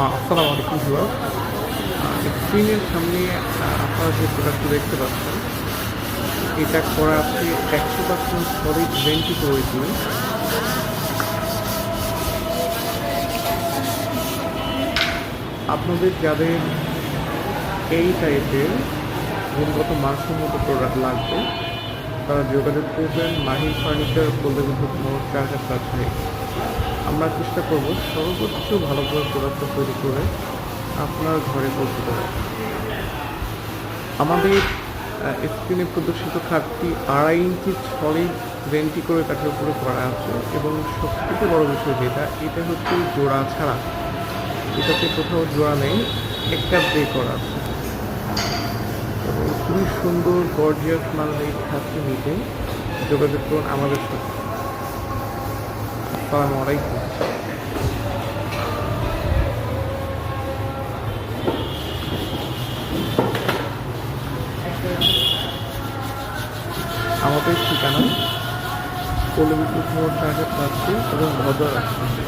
আসসালামু আলাইকুম ভিউয়ার্স। স্ক্রিনের সামনে আপনারা যে প্রোডাক্টটি দেখতে পাচ্ছেন, এটা করা আছে 100% সলিড ভেন্টি করে দিয়ে। আপনাদের যাদের এই টাইপের গুণগত মানসম্মত প্রোডাক্ট লাগবে, তারা যোগাযোগ করবেন মাহির ফার্নিচার পল্লবীপুর মোড় চারঘাট রাজশাহী। আমরা চেষ্টা করব সর্বোচ্চ ভালোভাবে প্রোডাক্টটা তৈরি করে আপনার ঘরে পৌঁছে দেওয়া। আমাদের স্ক্রিনে প্রদর্শিত খাটটি 2.5 ইঞ্চি সলিড ভেন্টি করে কাঠের উপরে করা আছে, এবং সবথেকে বড় বিষয় এটা হচ্ছে জোড়া ছাড়া। এটাতে কোথাও জোড়া নেই, একটা দিয়ে করা আছে এবং খুবই সুন্দর গর্জিয়াস মানের এই খাটটি নিতে যোগাযোগ করুন আমাদের সাথে। আসসালামু আলাইকুম। আমাদের ঠিকানা পল্লবীপুর মোড় চারঘাট রাজশাহী এবং ভদ্র রাজশাহী।